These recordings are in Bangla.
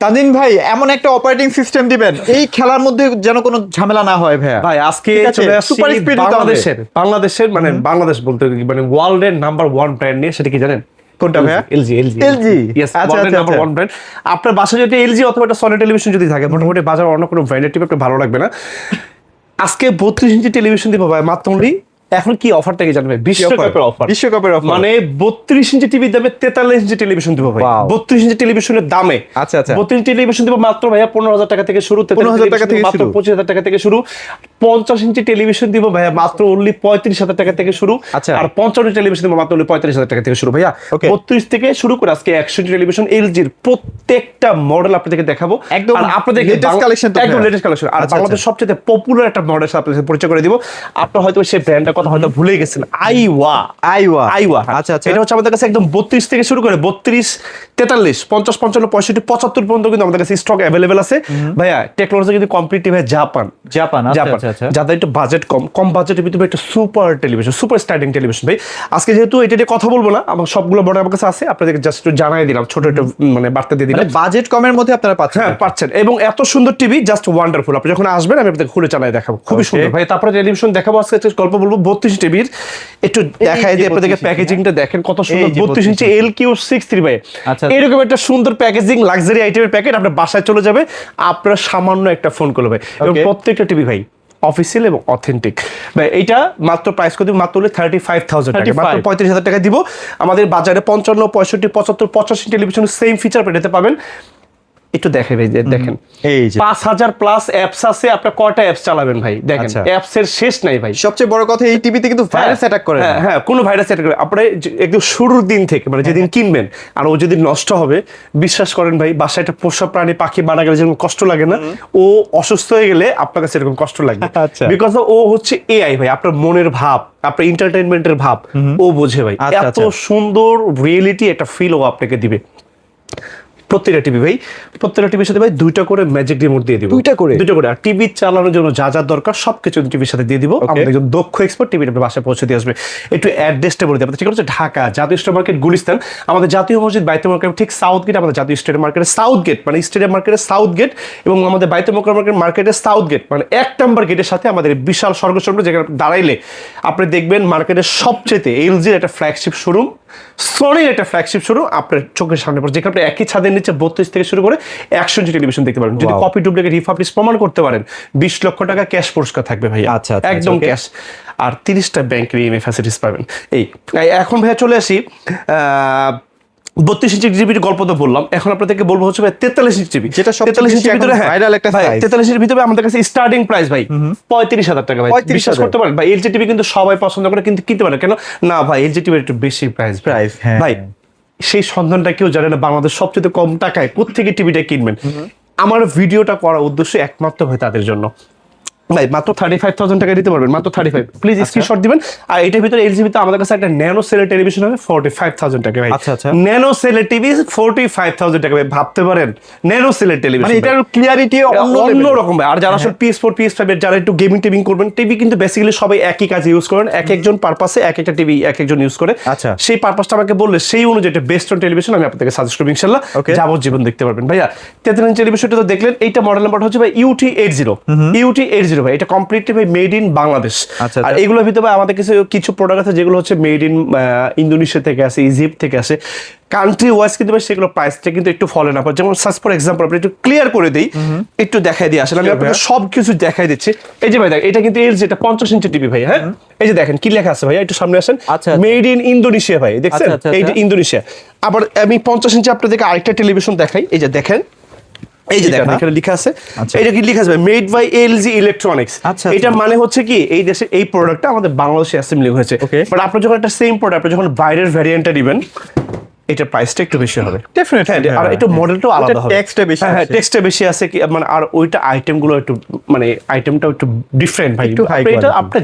তানজিন ভাই এমন একটা অপারেটিং সিস্টেম দিবেন এই খেলার মধ্যে যেন কোনো ঝামেলা না হয় ভাইয়া। ভাই আজকে ঠিক আছে, চলে আসছি সুপার স্পিড বাংলাদেশের মানে বাংলাদেশ বলতে মানে ওয়ার্ল্ডের নাম্বার 1 ব্র্যান্ড নিয়ে, সেটা কি জানেন? কোনটা ভাইয়া? এলজি। Yes, আচ্ছা ওয়ার্ল্ডের নাম্বার 1 ব্র্যান্ড। আপনার বাসায় যদি এলজি অথবা একটা সনি টেলিভিশন যদি থাকে, মোটামুটি বাজার অন্য কোনো ব্র্যান্ডের টিভি আপনার ভালো লাগবে না। আজকে 32 ইঞ্চি টেলিভিশন দিব ভাই মাত্র only, এখন কি অফারটা কি জানবে? বিশ্বকাপের অফার। বিশ্বকাপের অফার মানে 32 ইঞ্চি টিভির দামে 43 ইঞ্চি টেলিভিশন দিব ভাই। Wow. 32 ইঞ্চি টেলিভিশনের দামে আচ্ছা, আচ্ছা। 32 ইঞ্চি টেলিভিশন দিব মাত্র ভাইয়া 15,000 টাকা থেকে শুরু, 15,000 টাকা থেকে মাত্র শুরু। 25,000 টাকা থেকে শুরু। 50 ইঞ্চি টেলিভিশন দিব ভাইয়া মাত্র only 35,000 টাকা থেকে শুরু। আচ্ছা। আর 55 ইঞ্চি টেলিভিশন দিব মাত্র only 35,000 টাকা থেকে শুরু ভাইয়া। Okay. 32 থেকে শুরু করে আজকে 100 ইঞ্চি টেলিভিশন এলজির প্রত্যেকটা মডেল আপনাদেরকে দেখাবো। একদম আর আপনাদেরকে latest collection তো একদম ভাইয়া। Latest collection. আর আচ্ছা, বাংলাদেশের সবচেয়ে পপুলার একটা মডেল আপনাদের সাথে পরিচয় করে দিব। আপনারা হয়তো সেই ব্র্যান্ডটার কথা হয়তো ভুলে গেছেন, আইওয়া। আইওয়া। হ্যাঁ। আচ্ছা, আচ্ছা। এটা হচ্ছে আমাদের কাছে একদম 32 থেকে শুরু করে 32, 43, 50, 55, 65, 75 পর্যন্ত কিন্তু আমাদের কাছে স্টক অ্যাভেলেবেল আছে ভাইয়া। টেকনোলজি কিন্তু কমপ্লিটলি ভাই জাপান। আচ্ছা। যাদের একটু বাজেট কম বাজেটের ভিতরে একটা super television, super styling television ভাই। আজকে যেহেতু এটা নিয়ে কথা বলবো না, আমার সবগুলো বড় আমার কাছে আছে, আপনাদেরকে জাস্ট একটু জানাই দিলাম, ছোট একটা মানে বার্তা দিয়ে দিলাম। বাজেট কমের মধ্যে আপনারা পাচ্ছেন। হ্যাঁ পাচ্ছেন, এবং এত সুন্দর টিভি, জাস্ট ওয়ান্ডারফুল। আপনি যখন আসবেন আমি আপনাকে খুলে চালাই দেখাবো, খুবই Okay. সুন্দর ভাই। তারপরে টেলিভিশন দেখাবো, আজকে একটা গল্প বলবো 32 টিভির। একটু দেখাই দিয়ে আপনাদেরকে প্যাকেজিংটা দেখেন কত সুন্দর। 32 ইঞ্চি LQ63 ভাই, আচ্ছা। এরকম একটা সুন্দর প্যাকেজিং, লাক্সারি আইটেমের প্যাকেট আপনার বাসায় চলে যাবে, আপনার সামান্য একটা ফোন করবে। এবং Okay. প্রত্যেকটা টিভি ভাই অফিসিয়াল এবং অথেন্টিক ভাই। এইটা মাত্র প্রাইস করে দিব মাত্র 35,000 টাকা, মাত্র 35,000 টাকা দিব। আমাদের বাজারে 55, 65, 75, 85 টেলিভিশন সেম ফিচার পেতে পাবেন। একটু দেখে ভাই, দেখেন এই যে 5,000 প্লাস অ্যাপস আছে, আপনার কয়টা অ্যাপস চালাবেন ভাই? দেখেন আচ্ছা। অ্যাপস এর শেষ নাই ভাই। সবচেয়ে বড় কথা এই টিভিতে কিন্তু ভাইরাস অ্যাটাক করে না। হ্যাঁ, কোনো ভাইরাস অ্যাটাক করে আপনার একদম শুরুর দিন থেকে, মানে যেদিন কিনবেন আর ও যেদিন নষ্ট হবে, বিশ্বাস করেন ভাই, বাসায় একটা পোষা প্রাণী পাখি মারা গেলে যেরকম কষ্ট লাগে না, ও অসুস্থ হয়ে গেলে আপনার কাছে এরকম কষ্ট লাগবে। আচ্ছা। বিকজ ও হচ্ছে এআই ভাই, আপনার মনের ভাব, আপনার এন্টারটেইনমেন্টের ভাব ও বোঝে ভাই। আচ্ছা, এত আচ্ছা। সুন্দর রিয়েলিটি একটা ফিল ও আপনাকে দিবে। প্রত্যেকটা টিভি ভাই, প্রত্যেকটা টিভির সাথে ভাই 2টা করে ম্যাজিক রিমোট দিয়ে দিব। 2টা করে? আর টিভি চালানোর জন্য যা যা দরকার সবকিছু টিভির সাথে দিয়ে দিব। আমাদের একজন দক্ষ এক্সপার্ট টিভি আপনার বাসায় পৌঁছে দিয়ে আসবে। একটু অ্যাড্রেসটা বলে দিই আপনাদের। ঠিক আছে, ঢাকা জাতীয় স্টোর মার্কেট গুলিস্তান, আমাদের জাতীয় মসজিদ বাইতুল মার্কেট ঠিক সাউথ গেট, আমাদের জাতীয় স্টেডিয়াম মার্কেটের সাউথ গেট, মানে স্টেডিয়াম মার্কেটের সাউথ গেট, এবং আমাদের বাইতুল মার্কেটের সাউথ গেট, মানে 1 নম্বর গেটের সাথে আমাদের বিশাল স্বর্গসম্রাট, যেখানে আপনি দাঁড়াইলে আপনি দেখবেন মার্কেটের সবচেয়ে এলজির একটা ফ্ল্যাগশিপ শোরুম, সনির একটা ফ্ল্যাগশিপ শোরুম আপনার চোখের সামনে পড়ে, যেখানে আপনি একই ছাদের নিচে 32 থেকে শুরু করে 100 ইঞ্চি টেলিভিশন দেখতে পারেন। যদি Wow. কপি ডুপ্লিকেট রিফাবলিশ প্রমাণ করতে পারেন, 20 লক্ষ টাকা ক্যাশ পুরস্কার থাকবে ভাই। আচ্ছা, আচ্ছা, একদম okay. ক্যাশ। আর 30টা ব্যাংকের ইএমআই ফ্যাসিলিটিস পাবেন। এখন ভাইয়া চলে আসি 32 ইঞ্চি টিভির গল্প তো বললাম, এখন আপনাদেরকে বলবো হচ্ছে ভাই 43 ইঞ্চি টিভি, যেটা সবচেয়ে 43 বেশি ইঞ্চির ভিতরে। এখন হ্যাঁ viral একটা ভাই, size। 43 ইঞ্চির ভিতরে আমাদের কাছে স্টার্টিং প্রাইস ভাই 35,000 টাকা ভাই। 35,000 বিশ্বাস করতে পারেন ভাই, এলজি টিভি কিন্তু সবাই পছন্দ করে, কিন্তু কিনতে পারে কেন না ভাই? এলজি টিভির একটু বেশি প্রাইস হ্যাঁ। ভাই। সেই সন্ধানটা কেউ জানে না, বাংলাদেশ সবচেয়ে কম টাকায় কোত্থেকে টিভিটা কিনবেন। আমার ভিডিওটা করার উদ্দেশ্য একমাত্র হয় তাদের জন্য ভাই। মাত্র 35,000 টাকা দিতে পারবেন, মাত্র 35। প্লিজ স্ক্রিনশট দিবেন। আর এটার ভিতরে এলজিবিতে আমাদের কাছে একটা ন্যানো সেলের টেলিভিশন হবে 45,000 টাকা ভাই। আচ্ছা, আচ্ছা। ন্যানো সেলের টিভি 45,000 টাকা ভাই, ভাবতে পারেন ন্যানো সেলের টেলিভিশন, মানে এটার ক্লিয়ারিটি অন্য রকম ভাই। আর যারা আসলে PS4, PS5 এর যারা একটু গেমিং টেবিং করবেন, টিভি কিন্তু বেসিক্যালি সবাই একই কাজে ইউজ করেন, এক একজন পারপাসে এক একটা টিভি এক একজন ইউজ করে। আচ্ছা। সেই পারপাসটা আমাকে বললে সেই অনুযায়ী একটা বেস্ট অন টেলিভিশন আমি আপনাদেরকে সাজেস্ট করব ইনশাআল্লাহ। Okay. যাবজ্জীবন দেখতে পারবেন ভাইয়া। 43 ইঞ্চি টেলিভিশনটা তো দেখলেন, এইটা মডেল নাম্বার হচ্ছে ভাই UT80। UT80 ভাই, এটা কমপ্লিটলি ভাই মেড ইন বাংলাদেশ। আচ্ছা, আর এগুলোর ভিতরে ভাই আমাদের কিছু প্রোডাক্ট আছে যেগুলো হচ্ছে মেড ইন ইন্দোনেশিয়া থেকে আসে, ইজিপ্ট থেকে আসে। কান্ট্রি ওয়াইজ কিন্তু ভাই সেগুলো প্রাইসটা কিন্তু একটু ফলে না। যেমন সাজ ফর এক্সাম্পল আপনি একটু ক্লিয়ার করে দিই, একটু দেখাই দিই। আসলে আমি আপনাকে সবকিছু দেখাই দিচ্ছি। এই যে ভাই দেখ, এটা কিন্তু এলজি, এটা 50 ইঞ্চি টিভি ভাই। হ্যাঁ, এই যে দেখেন কি লেখা আছে ভাই, একটু সামনে আসেন। আচ্ছা। মেড ইন ইন্দোনেশিয়া ভাই, দেখছেন? আচ্ছা, এই যে ইন্দোনেশিয়া। আবার আমি 50 ইঞ্চি আপনাদেরকে আরেকটা টেলিভিশন দেখাই, এই যে দেখেন, এই যে দেখেন এখানে লেখা আছে, এটা কি লেখা আছে মেড বাই এলজি ইলেকট্রনিক্স। আচ্ছা, এটা মানে হচ্ছে কি এই দেশে এই প্রোডাক্টটা আমাদের বাংলাদেশে অ্যাসেম্বলি হয়েছে। Okay. বাট আপনি যখন একটা সেম প্রোডাক্ট যখন বাইরের ভ্যারিয়েন্টটা নেবেন, এটার প্রাইসটা একটু বেশি হবে ডেফিনেটলি। আর একটু মডেলটাও আলাদা হবে, টেক্সটটা বেশি হ্যাঁ আছে। টেক্সটটা বেশি আছে কি মানে, আর ওইটা আইটেমগুলো একটু মানে আইটেমটাও একটু ডিফারেন্ট ভাই। একটু high এটা quality। আপনি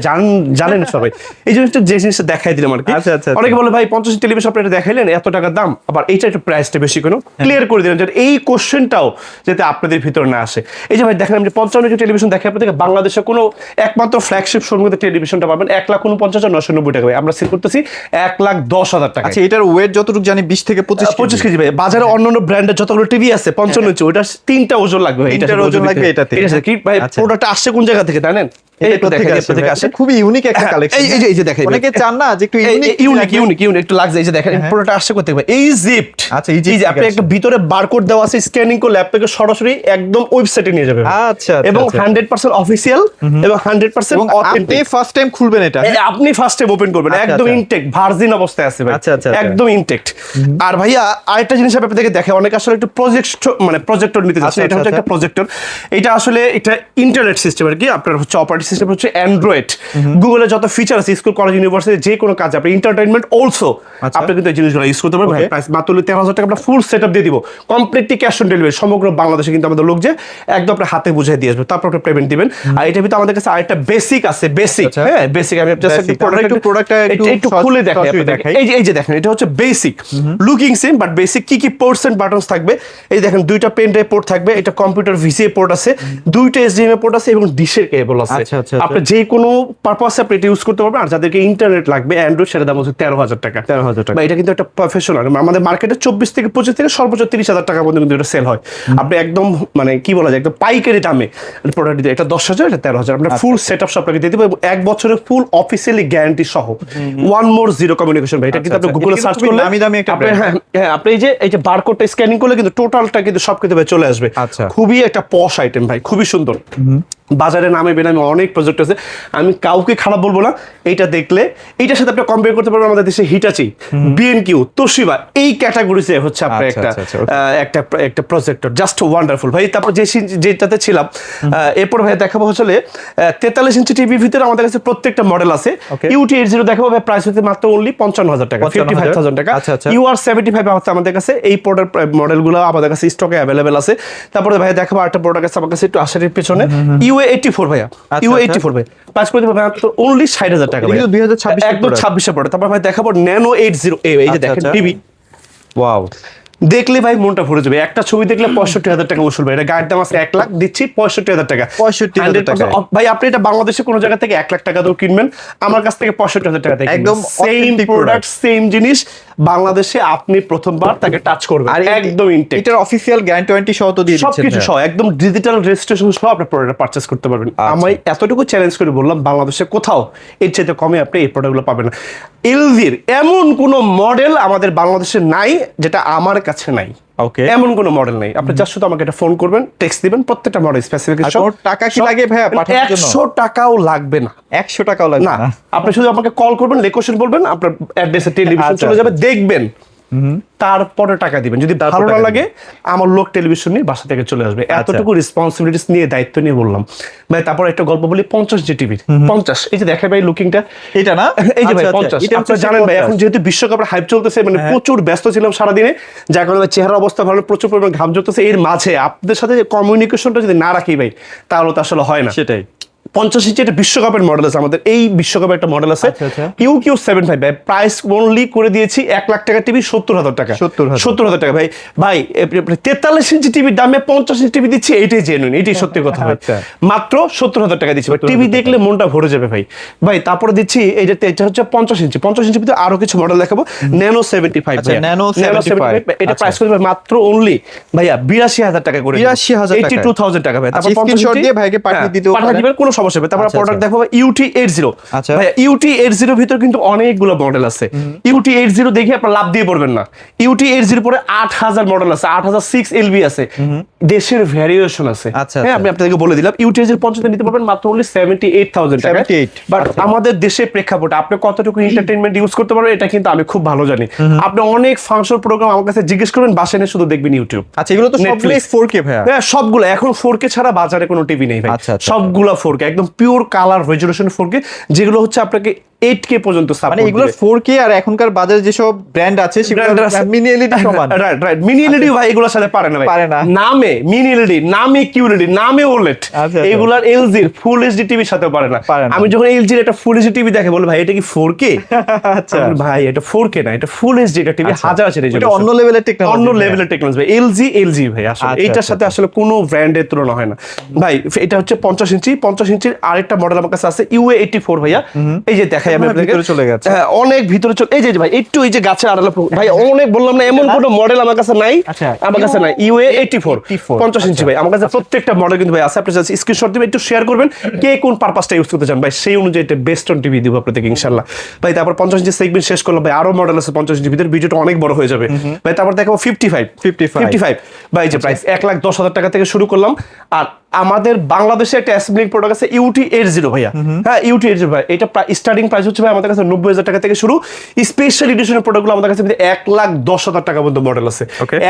জানেন সবাই, এই জিনিসটা যে জিনিসটা দেখাই দিলাম আর কি। আচ্ছা, আচ্ছা, অনেকে বলে ভাই 50 টেলিভিশন আপনি এটা দেখাইলেন এত টাকার দাম, আবার এইটা একটু প্রাইসটা বেশি কেন ক্লিয়ার করে দিলেন, যাতে এই কোশ্চেনটাও যাতে আপনাদের ভিতরে না আসে। এই যে ভাই দেখেন, আপনি 55 ইঞ্চি টেলিভিশন দেখে আপনাদের বাংলাদেশে কোনো একমাত্র ফ্ল্যাগশিপ শোরুমে টেলিভিশনটা পাবেন 1,49,990 টাকা ভাই। আমরা সেল করতেছি 1,10,000 টাকা। আচ্ছা, এটার ওয়েট যতটুকু জানি 20 থেকে 25 কেজি ভাই। বাজারে অন্যান্য ব্র্যান্ডের যতগুলো টিভি আছে 55 ইঞ্চি, ওটা 3টা ওজন লাগবে ভাই। তিনটার ওজন লাগবে এটাতে। ঠিক আছে কি ভাই, প্রোডাক্ট আসছে কোন জায়গা থেকে জানেন? এই একটু দেখেন, এই থেকে আসে। খুবই ইউনিক একটা কালেকশন। এই যে দেখেন, অনেকে চান না যে একটু ইউনিক একটু লাগছে। এই যে দেখেন প্রোডাক্ট আসছে কোথা থেকে? ইজিপ্ট। আচ্ছা, এই যে আপনি একটা ভিতরে বারকোড দেওয়া আছে, স্ক্যানিং করলে আপনাকে সরাসরি একদম ওয়েবসাইটে নিয়ে যাবে। আচ্ছা, এবং 100% অফিশিয়াল এবং 100% আপনি অথেন্টিক। ফার্স্ট টাইম খুলবেন এটা? আপনি ফার্স্ট টাইম ওপেন করবেন, একদম ইনটেক ভার্জিন অবস্থায় আছে ভাই। আচ্ছা। একদম ইনটেক। আর ভাইয়া আরেকটা জিনিস আপনাদেরকে দেখে, অনেক আসলে একটু প্রজেক্টর নিতে যাচ্ছে। এটা হচ্ছে একটা প্রজেক্টর। এটা আসলে এটা ইন্টারনেট সিস্টেম আর কি। আপনার হচ্ছে অপারেটিং সিস্টেম হচ্ছে অ্যান্ড্রয়েড। গুগলের যত ফিচার আছে, স্কুল কলেজ ইউনিভার্সিটি যে কোনো কাজে আপনি এন্টারটেইনমেন্ট অলসো আপনি কিন্তু এই জিনিসগুলো ইউজ করতে পারবেন। প্রাইস মাত্র 13,000 টাকা, আমরা ফুল সেটআপ দিয়ে দিব, কমপ্লিটলি ক্যাশ অন ডেলিভারি। সমগ্র বাংলাদেশে কিন্তু আমাদের লোক যে একদম আপনার হাতে বুঝিয়ে দিয়ে আসবে, তারপর আপনি পেমেন্ট দিবেন। আর এটা ভিতরে আমাদের কাছে আরেকটা বেসিক আছে, বেসিক। হ্যাঁ, বেসিক। আমি জাস্ট একটু প্রোডাক্টটা একটু খুলে দেখাই আপনাদের। এই যে দেখেন, এটা হচ্ছে basic looking same, but basic কি পোর্টস এন্ড বাটনস থাকবে। এই দেখেন, দুইটা পেন ড্রাইভ পোর্ট থাকবে, এটা কম্পিউটার ভিসিএ পোর্ট আছে, দুইটা এইচডিএমআই পোর্ট আছে এবং ডিশের কেবল আছে। আপনি যে কোনো পারপাসে আপনি এটা ইউজ করতে পারবেন। আর যাদেরকে ইন্টারনেট লাগবে অ্যান্ড্রয়েড, সেটা দাম হচ্ছে 13,000 টাকা। 13,000 টাকা। এটা কিন্তু একটা প্রফেশনাল। আমাদের মার্কেটে 24 থেকে 25 থেকে সর্বোচ্চ 30,000 টাকা পর্যন্ত কিন্তু এটা সেল হয়। আপনি একদম মানে কি বলা যায়, একদম পাইকারি দামে প্রোডাক্ট দিতে। এটা 10,000, এটা 13,000। আপনার ফুল সেটআপ সব আপনাকে দিয়ে দেবো এবং 1 বছরের ফুল অফিসিয়ালি গ্যারান্টি সহ। ওয়ান মোর জিরো কমিউনিকেশন ভাই। এটা কিন্তু আপনি গুগলে সার্চ করলে আপনি এই যে বারকোডটা স্ক্যানিং করলে কিন্তু টোটালটা কিন্তু সব কিছু চলে আসবে। খুবই একটা পশ আইটেম ভাই, খুবই সুন্দর। বাজারে নামে বেনামে অনেক প্রজেক্ট আছে, আমি কাউকে খারাপ বলবো না। এইটা দেখলে এইটার সাথে আপনি কম্পেয়ার করতে পারবেন আমাদের দেশে হিটাচি, বিএনকিউ, তোশিবা, এই ক্যাটাগরিতে হচ্ছে আপনার একটা প্রজেক্টর জাস্ট ওয়ান্ডারফুল ভাই। তারপর যেটাতে ছিলাম, এরপর ভাই দেখাবো হচ্ছে 43 ইঞ্চি টিভির ভিতরে আমাদের কাছে প্রত্যেকটা মডেল আছে। ইউটি 80 দেখাবো ভাই, প্রাইস হচ্ছে মাত্র অনলি 55,000 টাকা, 55,000 টাকা। UR 75 আছে আমাদের কাছে। এই প্রোডাক্ট মডেলগুলো আমাদের কাছে স্টকে অ্যাভেলেবেল আছে। তারপরে ভাই দেখাবো আরেকটা প্রোডাক্ট আছে আমার কাছে একটু আশারির পেছনে, UA84 ভাইয়া। UA84 ভাই প্রাইস করে দিবেন মাত্র অনলি 60,000 টাকা ভাই। 2026 একদম 26 পড়ে। তারপর ভাই দেখাবো ন্যানো 80A। এই যে দেখেন টিভি, ওয়াও, দেখলে ভাই মনটা ভরে যাবে। একটা ছবি দেখলে 65,000 টাকা বসুল ভাই। এটা গায়ের দাম আছে 1 লাখ, দিচ্ছি 65,000 টাকা। 65,000 টাকা ভাই। আপনি এটা বাংলাদেশে কোনো জায়গা থেকে 1 লাখ টাকা দিয়ে কিনবেন, আমার কাছ থেকে 65,000 টাকা দিয়ে একদম সেম প্রোডাক্ট, সেম জিনিস বাংলাদেশে আপনি প্রথমবার তাকে টাচ করবেন। আর একদম ইনটেক। এটার অফিশিয়াল গ্যারান্টি ওয়ারেন্টি সহ তো দিয়ে দিচ্ছেন, সবকিছু সহ, একদম ডিজিটাল রেজিস্ট্রেশন সহ আপনি প্রোডাক্ট পারচেজ করতে পারবেন। আমি এতটুকু চ্যালেঞ্জ করে বললাম, বাংলাদেশে কোথাও এর চাইতে কমে আপনি এই প্রোডাক্টগুলো পাবেন না। এলজির এমন কোনো মডেল আমাদের বাংলাদেশে নাই যেটা আমার কাছে নাই। ওকে, এমন কোনো মডেল নাই। আপনি জাস্ট শুধু আমাকে একটা ফোন করবেন, টেক্সট দিবেন, প্রত্যেকটা মডেল স্পেসিফিকেশন। টাকা কি লাগে ভাই পাঠানোর জন্য? 100 টাকাও লাগবে না। 100 টাকাও লাগবে না। আপনি শুধু আমাকে কল করবেন, লোকেশন বলবেন, আপনার অ্যাড্রেসে টেলিভিশন চলে যাবে, দেখবেন, তারপরে টাকা দিবেন। যদি ভালো না লাগে, আমার লোক টেলিভিশন নিয়ে বাসা থেকে চলে আসবে। এতটুকু রেসপন্সিবিলিটিস নিয়ে, দায়িত্ব নিয়ে বললাম ভাই। তারপর একটা গল্প বলি, 50 জি টিভি 50। এই যে দেখে ভাই লুকিংটা, এটা না? এই যে ভাই 50। আপনি জানেন ভাই, এখন যেহেতু বিশ্বকাপের হাইপ চলতেছে, মানে প্রচুর ব্যস্ত ছিলাম সারাদিনে, যার কারণে চেহারা অবস্থা ভালো, প্রচুর পরিমাণ ঘাম ঝরতেছে। এর মাঝে আপনাদের সাথে যে কমিউনিকেশনটা যদি না রাখি ভাই, তাহলে তো আসলে হয় না। সেটাই 50 ইঞ্চি একটা বিশ্বকাপের মডেল আছে আমাদের। এই বিশ্বকাপের একটা মডেল আছে UQ75 ভাই। প্রাইস অনলি করে দিয়েছি 1 লাখ টাকা টিভি 70,000 টাকা। 70,000 টাকা ভাই। ভাই 43 ইঞ্চি টিভির দামে 50 ইঞ্চি টিভি দিচ্ছি, এইটাই জেনুইন, এইটাই সত্যি কথা ভাই। মাত্র 70,000 টাকা দিচ্ছি ভাই। টিভি দেখলে মনটা ভরে যাবে ভাই। ভাই তারপরে দিচ্ছি এই যে, এটা হচ্ছে 50 ইঞ্চি। 50 ইঞ্চির ভিতরে আরো কিছু মডেল দেখাবো। ন্যানো 75 ন্যানো 75, এটা প্রাইস করে মাত্র অনলি ভাইয়া 82,000 টাকা করে। 82,000 টাকা ভাই। তারপর স্ক্রিনশট দিয়ে ভাইকে পাঠিয়ে দিবেন, কোনো সমস্যা হবে। তারপর প্রোডাক্ট দেখো UT80। ভাই UT80 ভিতর কিন্তু অনেকগুলো মডেল আছে। UT80 দেখে আপনি লাভ দিয়ে পড়বেন না। UT80 পরে 8,000 মডেল আছে, 8,006 LB আছে, দেশের ভ্যারিয়েশন আছে। হ্যাঁ, আমি আপনাদেরকে বলে দিলাম। UT80 50 নিতে পারবেন মাত্র অনলি 78,000 টাকা। বাট আমাদের দেশে প্রেক্ষাপটে আপনি কতটুকু এন্টারটেইনমেন্ট ইউজ করতে পারবেন এটা কিন্তু আমি খুব ভালো জানি। আপনি অনেক ফাংশন প্রোগ্রাম আমার কাছে জিজ্ঞেস করবেন, বাসায় এনে শুধু দেখবেন ইউটিউব। আচ্ছা, এগুলো তো সবগুলো 4K ভাইয়া? হ্যাঁ, সবগুলো। এখন 4K ছাড়া বাজারে কোনো টিভি নেই ভাই। সবগুলো 4K, একদম পিওর কালার রেজোলিউশন 4K, যেগুলো হচ্ছে আপনাকে 8K পর্যন্ত সাপোর্ট। মানে এগুলো 4K। আর এখনকার বাজারে যেসব ব্র্যান্ড আছে সেগুলো মিনি এলইডি সমান। রাইট, মিনি এলইডি ভাই এগুলোর সাথে পারে না ভাই। পারে না। নামে মিনি এলইডি, নামে কিউএলইডি, নামে ওলেড, এগুলার এলজির ফুল এইচডি টিভির সাথে পারে না। আমি যখন এলজির একটা ফুল এইচডি টিভি দেখে বলে, ভাই এটা কি 4K? আচ্ছা ভাই, এটা 4K না, এটা ফুল এইচডি। এটা টিভি 1000 আছে, এটা অন্য লেভেলের টেকনোলজি, অন্য লেভেলের টেকনোলজি ভাই। এলজি ভাই, আসলে এইটার সাথে আসলে কোনো ব্র্যান্ডের তুলনা হয় না ভাই। এটা হচ্ছে 50 ইঞ্চি। 50 ইঞ্চির আরেকটা মডেল আমার কাছে আছে UA84 ভাইয়া। এই যে দেখাই দেখাই আমি আপনাকে। ভিতরে চলে গেছে। হ্যাঁ অনেক ভিতরে চলে, এই যে ভাই একটু এই যে গাছের আড়ালে ভাই অনেক বললাম না এমন কোনো মডেল আমার কাছে নাই। আচ্ছা, আমার কাছে নাই ইউএ 84 84 50 ইঞ্চি ভাই আমার কাছে প্রত্যেকটা মডেল কিন্তু ভাই আছে। আপনি জাস্ট স্ক্রিনশট দিবেন, একটু শেয়ার করবেন কে কোন পারপাসটা ইউজ করতে চান ভাই, সেই অনুযায়ী এটা বেস্ট অন টিভি দিব আপনাদেরকে ইনশাআল্লাহ ভাই। তারপর 50 ইঞ্চি সেগমেন্ট শেষ করলাম ভাই, আরো মডেল আছে 50 ইঞ্চি ভিতরে, ভিডিওটা অনেক বড় হয়ে যাবে ভাই। তারপর দেখাবো 55 ভাই, যে প্রাইস 1,10,000 টাকা থেকে শুরু করলাম। আর আমাদের বাংলাদেশে একটা অ্যাসেম্বলিং প্রোডাক্ট আছে ইউটি 80 ভাইয়া। হ্যাঁ ইউটি 80 ভাই, এটা স্টার্টিং প্রাইস হচ্ছে ভাই আমাদের কাছে 90,000 টাকা থেকে শুরু। স্পেশাল এডিশনের প্রোডাক্টগুলো আমাদের কাছে 1,10,000 টাকা পর্যন্ত মডেল আছে,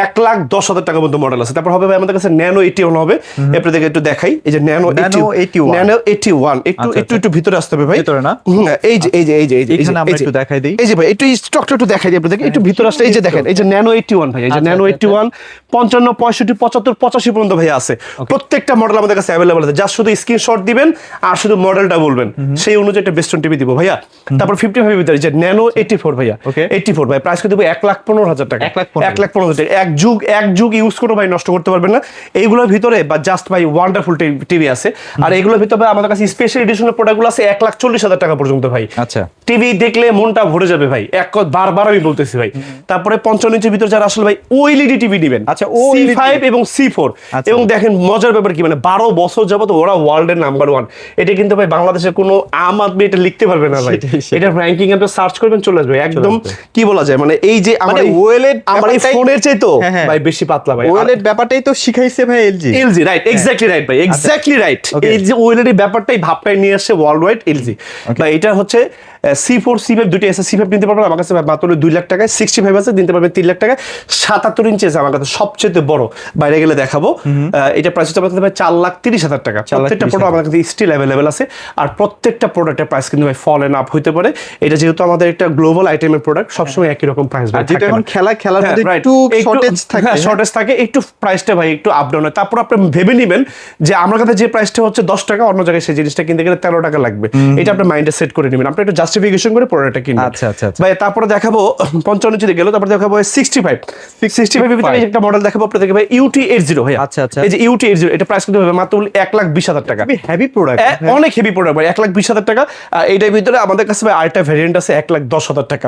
1,10,000 টাকা পর্যন্ত মডেল আছে। তারপর হবে ভাই আমাদের কাছে ন্যানো 81 হবে, আপনাদেরকে একটু দেখাই। এই যে ন্যানো 81 একটু ভিতরে আসতে হবে ভাই, ভিতরে না? এই যে এখানে আমরা একটু দেখাই দেই। এই যে ভাই একটু স্টকটা একটু দেখাই দিই আপনাদেরকে, একটু ভিতরে আসলে এই যে দেখেন এই যে ন্যানো 81 ভাই, এই যে ন্যানো 81 55 65 75 85 পর্যন্ত ভাই আছে। প্রত্যেকটা মডেল আমাদের কাছে अवेलेबल আছে, জাস্ট শুধু স্ক্রিনশট দিবেন আর শুধু মডেলটা বলবেন, সেই অনুযায়ী একটা বেস্ট অন টিভি দিব ভাইয়া। তারপর 55 ভিতরে যে ন্যানো 84 ভাইয়া, 84 ভাই প্রাইস করে দেব 1,15,000 টাকা, 1,15,000 টাকা। এক যুগ ইউজ করে ভাই নষ্ট করতে পারবেন না। এইগুলোর ভিতরে বা জাস্ট ভাই ওয়ান্ডারফুল টিভি আছে। আর এইগুলোর ভিতরে আমাদের কাছে স্পেশাল এডিশনের প্রোডাক্টগুলো আছে 1,40,000 টাকা পর্যন্ত ভাই। আচ্ছা, টিভি দেখলে মনটা ভরে যাবে ভাই, বারবার আমি বলতেছি ভাই। তারপরে 55 ইঞ্চির ভিতরে যারা আসলে ভাই ওএলইডি টিভি দিবেন, আচ্ছা, C5 এবং C4, এবং দেখেন মজার ব্যাপার কি মানে 12 বছর যাবত ওরা ওয়ার্ল্ডের নাম্বার 1। এটা কিন্তু ভাই বাংলাদেশের কোনো আম আদমি এটা লিখতে পারবে না ভাই। এটা র্যাঙ্কিং আপনি সার্চ করবেন চলে আসবে একদম, কি বলা যায় মানে এই যে আমার ওএলইডি আমার এই ফোনের চাই তো ভাই বেশি পাতলা ভাই। ওএলইডি ব্যাপারটাই তো শিখাইছে ভাই এলজি, রাইট, এক্স্যাক্টলি রাইট ভাই, এক্স্যাক্টলি রাইট। এই যে ওএলইডি ব্যাপারটাই ভাবটাই নিয়ে আসছে ওয়ার্ল্ড ওয়াইড এলজি ভাই। এটা হচ্ছে C4 C5 দুটো আছে। C5 নিতে পারবেন আমার কাছে মাত্র 2 লাখ টাকায়, 65 আছে নিতে পারবেন 3 লাখ টাকায়, 77 ইঞ্চি আছে আমার কাছে সবচেয়ে বড়, বাইরে গেলে দেখাবো। এটা প্রাইস হচ্ছে আমাদের ভাই 4,30,000 টাকা। প্রত্যেকটা প্রোডাক্ট আমাদের কাছে স্টিল अवेलेबल আছে। আর প্রত্যেকটা প্রোডাক্টের প্রাইস কিন্তু ভাই ফল এন্ড আপ হইতে পারে। এটা যেহেতু আমাদের একটা গ্লোবাল আইটেমের প্রোডাক্ট, সবসময় একই রকম প্রাইস ভাই। যেটা এখন খেলার মধ্যে একটু শর্টেজ থাকে, একটু প্রাইসটা ভাই একটু আপ ডাউন হয়। তারপর আপনি ভেবে নেবেন যে আমার কাছে যে প্রাইসটা হচ্ছে 10 টাকা, অন্য জায়গায় সেই জিনিসটা কিনতে গেলে 13 টাকা লাগবে। এটা আপনি মাইন্ডে সেট করে নেবেন, আপনি একটু জাস্টিফিকেশন করে প্রোডাক্টটা কিনবেন। আচ্ছা ভাই তারপরে দেখাবো 55 ইঞ্চি গেল, তারপরে দেখাবো 65 এর ভিতরে একটা মডেল দেখাবো আপনাদেরকে ভাই ইউটি 80 ভাই। আচ্ছা, এই যে ইউটি 80 এটা প্রাইস কিন্তু হবে মাত্র 1,20,000 টাকা। হেভি প্রোডাক্ট, অনেক হেভি প্রোডাক্ট ভাই, 1,20,000 টাকা। এইটার ভিতরে আমাদের কাছে ভাই আরেকটা ভেরিয়েন্ট আছে 1,10,000 টাকা।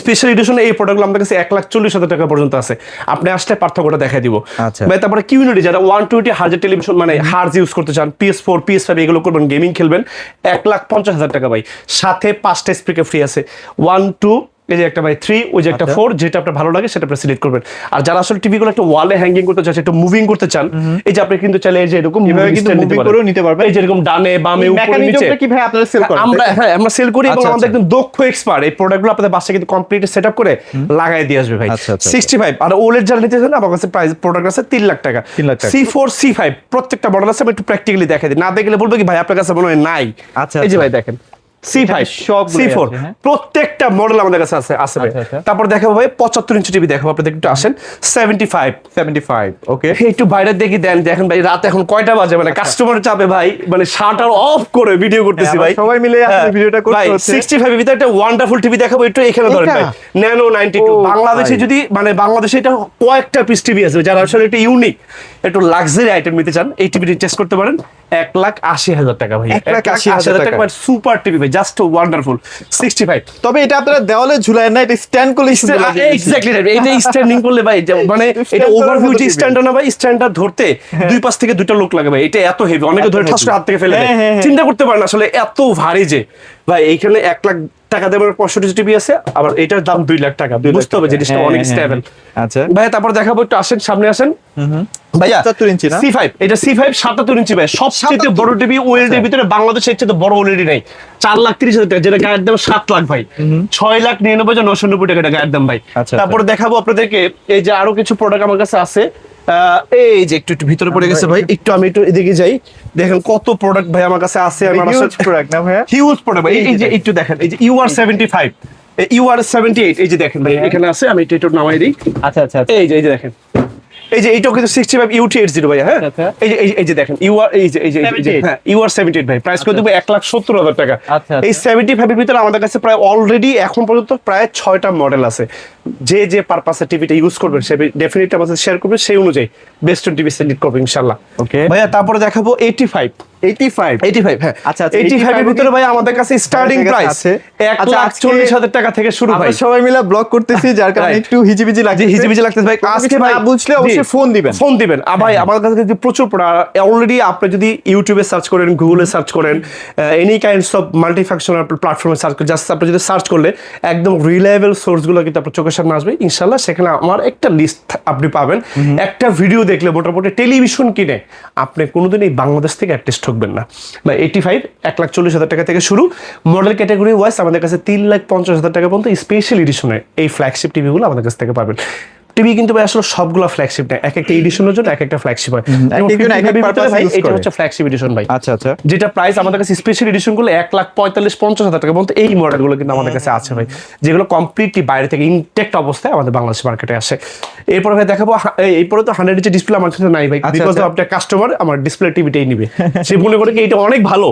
স্পেশাল এডিশনে এই প্রোডাক্টগুলো আমাদের কাছে 1,40,000 টাকা পর্যন্ত আছে। আপনি আসলে পার্থক্যটা দেখাই দিব ভাই। তারপরে কিউনিটি যারা 120 হার্জ টেলিভিশন মানে হার্জ ইউজ করতে চান, PS4 PS5 এগুলো করবেন, গেমিং খেলবেন, 1,50,000 টাকা ভাই। সাথে 5টা স্পিকার ফ্রি আছে, 1 2 এই যে একটা ভাই 3, ওই যে একটা 4, যেটা আপনার ভালো লাগে সেটা আপনি সিলেক্ট করবেন। আর যারা আসলে টিভি গুলো একটা ওয়ালে হ্যাঙ্গিং করতে চান, একটু মুভিং করতে চান, এই যে আপনি কিন্তু চাইলে এই যে এরকম মুভি করেও নিতে পারবেন। এই যে এরকম ডানে বামে উপরে নিচে কি ভাই আপনারা সেল করেন? আমরা সেল করি এবং আমাদের একদম দক্ষ এক্সপার্ট এই প্রোডাক্টগুলো আপনাদের বাসায় কিন্তু কমপ্লিট সেটআপ করে লাগাই দিয়ে আসবে ভাই। 65 আর ওলেড যারা নিতে চান আমার কাছে প্রাইস প্রোডাক্ট আছে 3 লাখ টাকা। C4 C5 প্রত্যেকটা মডেল আছে, আমি একটু প্র্যাকটিক্যালি দেখাই দিই, না দেখলে বলবো কি ভাই আপনার কাছে মনে হয় নাই। এই যে ভাই দেখেন C5 C4 প্রত্যেকটা মডেল আমাদের কাছে আছে ভাই। তারপর দেখাবো ভাই 75 ইঞ্চি টিভি দেখাবো আপনাদের, একটু আসেন 75 ওকে একটু বাইরে দেখি দেখেন ভাই রাত এখন কয়টা বাজে, মানে কাস্টমার চাপে ভাই মানে শাটার অফ করে ভিডিও করতেছি ভাই, সবাই মিলে আসলে ভিডিওটা করতে হচ্ছে। 65 এর ভিতরে একটা ওয়ান্ডারফুল টিভি দেখাবো, একটু এখানে ধরেন ভাই ন্যানো 92। বাংলাদেশে যদি মানে বাংলাদেশে এটা কয়েকটা পিস টিভি আছে, যারা আসলে একটু ইউনিক একটু লাক্সারি আইটেম নিতে চান, এই টিভিটি টেস্ট করতে পারেন। 1,80,000 টাকা ভাই, 1,80,000 টাকা মানে সুপার টিভি ভাই, জাস্ট ওয়ান্ডারফুল। 65 তবে এটা আপনারা দেওয়ালে ঝুলায় না, এটা স্ট্যান্ড করলে এক্স্যাক্টলি রাইট। এটা স্ট্যান্ডিং করলে ভাই মানে এটা ওভারভিউ যে স্ট্যান্ড না ভাই, স্ট্যান্ডটা ধরতে দুই পাশ থেকে দুটো লোক লাগে ভাই। এটা এত হেভি, অনেকে ধরে ঠাস করে হাত থেকে ফেলে দেয়, চিন্তা করতে পারেন আসলে এত ভারী যে ভাই। এইখানে 1 লাখ টাকা দেওয়ার 65 টিভি আছে, আবার এটার দাম 2 লাখ টাকা। বুঝতে হবে জিনিসটা অনেক স্টেবল। আচ্ছা ভাই তারপর দেখাবো, একটু আসেন সামনে আসেন ভাইয়া। 77 ইঞ্চি না C5 এটা C5 77 ইঞ্চি ভাই, সবচেয়ে বড় টিভি ওএলইডি এর ভিতরে বাংলাদেশে এর চেয়ে বড় ওএলইডি নাই। 4,30,000 টাকা, যেটা গায়ের দাম 7 লাখ ভাই, 6,99,990 টাকা গায়ের দাম ভাই। তারপরে দেখাবো আপনাদেরকে এই যে আরো কিছু প্রোডাক্ট আমার কাছে আছে। এই যে একটু ভিতরে পড়ে গেছে ভাই, একটু আমি একটু এদিকে যাই, দেখেন কত প্রোডাক্ট ভাই আমার কাছে আছে। হিউজ প্রোডাক্ট না ভাই, হিউজ প্রোডাক্ট ভাই। এই যে একটু দেখেন, এই যে UR75 UR78 এই যে দেখেন ভাই, এখানে আছে, আমি একটু নামাই দিই। আচ্ছা এই যে দেখেন, এই যে এইটাও কিন্তু 65 UT 80 ভাই। হ্যাঁ এই যে দেখেন UR78 ভাই, প্রাইস করে দেবো 1,70,000 টাকা। এই 75 এর ভিতরে আমাদের কাছে প্রায় অলরেডি এখন পর্যন্ত প্রায় 6টা মডেল আছে। যে পারপাসে টিভিটা ইউজ করবেন সে ডেফিনেটলি আমাদের শেয়ার করবেন, সেই অনুযায়ী বেস্ট টিভি সিলেক্ট করবেন ইনশাআল্লাহ। ওকে ভাইয়া তারপরে দেখাবো 85 85 85 হ্যাঁ আচ্ছা, 85 এর ভিতরে ভাই আমাদের কাছে স্টার্টিং প্রাইস আছে। 1,40,000 টাকা থেকে শুরু ভাই। আমরা সবাই মিলে ব্লগ করতেছি যার কারণে Right. একটু হিজিবিজি লাগছে। হিজিবিজি লাগতেছে ভাই। আজকে ভাই না বুঝলে অবশ্যই ফোন দিবেন। ফোন দিবেন। ভাই আমার কাছে কিন্তু প্রচুর অলরেডি আপনি যদি ইউটিউবে সার্চ করেন, গুগলে সার্চ করেন, এনি কাইন্ডস অফ মাল্টিফ্যাকশনাল প্ল্যাটফর্মে সার্চ করেন, জাস্ট আপনি যদি সার্চ করলে একদম রিলায়েবল সোর্সগুলো কিন্তু আপনার চোখের সামনে আসবে ইনশাআল্লাহ। সেখানে আমার একটা লিস্ট আপনি পাবেন। একটা ভিডিও দেখলে মোটামুটি টেলিভিশন কিনে আপনি কোনোদিন এই বাংলাদেশ থেকে অ্যাটলিস্ট ঠকবেন না। বা 85 1,40,000 টাকা থেকে শুরু, মডেল ক্যাটাগরি ওয়াইজ আমাদের কাছে 3,50,000 টাকা পর্যন্ত স্পেশাল এডিশনের এই ফ্ল্যাগশিপ টিভিগুলো আমাদের কাছ থেকে পাবেন। টিভি কিন্তু ভাই আসলে সবগুলো ফ্ল্যাগশিপ না, এক একটা এডিশনের জন্য এক একটা ফ্ল্যাগশিপ হয়। এক একজন এক এক purpose ভাই use এটা করে। হচ্ছে ফ্ল্যাগশিপ এডিশন ভাই। আচ্ছা আচ্ছা। যেটা প্রাইস আমাদের কাছে স্পেশাল এডিশন গুলো 1,45,50,000 টাকা পর্যন্ত এই মডেলগুলো কিন্তু আমাদের কাছে আছে ভাই, যেগুলো কমপ্লিটলি বাইরে থেকে ইনটেক্ট অবস্থায় আমাদের বাংলাদেশ মার্কেটে আসে। এরপরে ভাই দেখাবো, এরপরে তো 100 ইঞ্চি ডিসপ্লে আমার কাছে নাই ভাই, বিকজ আপনার কাস্টমার আমার ডিসপ্লে টিভিটাই নিবে, সে মনে করে কি এটা অনেক ভালো,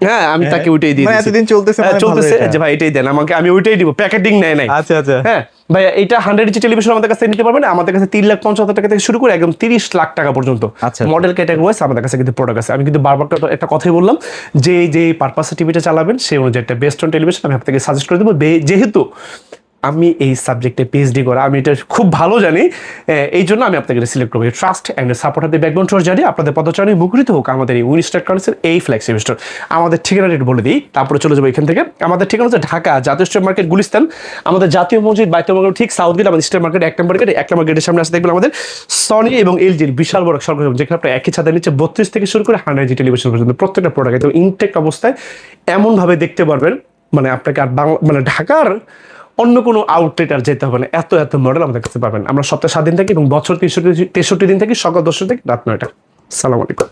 হ্যাঁ আমি তাকে ওইটাই দিয়ে মানে দিয়েছি। এতদিন চলতেছে মানে চলতেছে ভালো এটা। যে ভাই এটাই দেন আমাকে, আমি ওইটাই দিব, প্যাকেটিং নেয় নাই। আচ্ছা আচ্ছা। হ্যাঁ ভাই এটা 100 ইঞ্চি টেলিভিশন আমাদের কাছে নিতে পারবেন। আমাদের কাছে 3,50,000 টাকা থেকে শুরু করে একদম 30 লাখ টাকা পর্যন্ত আচ্ছা। মডেল ক্যাটাগরি ওয়াইজ আমাদের কাছে কিন্তু প্রোডাক্ট আছে। আমি কিন্তু বারবার একটা কথাই বললাম যে যে পারপাসে টিভিটা চালাবেন সেই অনুযায়ী একটা বেস্ট অন টেলিভিশন আমি আপনাকে সাজেস্ট করে দেবো। যেহেতু আমি এই সাবজেক্টে পিএইচডি করা, আমি এটা খুব ভালো জানি, এই জন্য আমি আপনাকে সিলেক্ট করবো। ট্রাস্ট অ্যান্ড সাপোর্ট হাতে ব্যাকবোন ট্রাস্ট জানি আপনাদের পদচারণে মুখরিত হোক আমাদের এই উইনস্টার কার্ডসের এই ফ্ল্যাগশিপ স্টোর। আমাদের ঠিকানা রেট বলে দিই, তারপরে চলে যাবো এখান থেকে। আমাদের ঠিকানা হচ্ছে ঢাকা জাতীয় স্ট্রিট মার্কেট গুলিস্তান, আমাদের জাতীয় মসজিদ বাইতুল মার্কেট ঠিক সাউথ গেট, আমাদের স্ট্রিট মার্কেট 1 নম্বর গেট। 1 নম্বর গেটের সামনে আসতে দেখবেন আমাদের সনি এবং এলজির বিশাল বড় সরকার, যেখানে আপনার একই ছাদের নিচে 32 থেকে শুরু করে 100 ইঞ্চি টেলিভিশন পর্যন্ত প্রত্যেকটা প্রোডাক্ট একদম ইনটেক্ট অবস্থায় এমনভাবে দেখতে পারবেন, মানে আপনাকে আর মানে ঢাকার অন্য কোনো আউটলেট আর যেতে হবে না, এত এত মডেল আমাদের কাছে পাবেন। আমরা সপ্তাহে 7 দিন থাকি এবং বছর 63 দিন থাকি, সকাল 10টা থেকে রাত 9টা। আসসালামু আলাইকুম।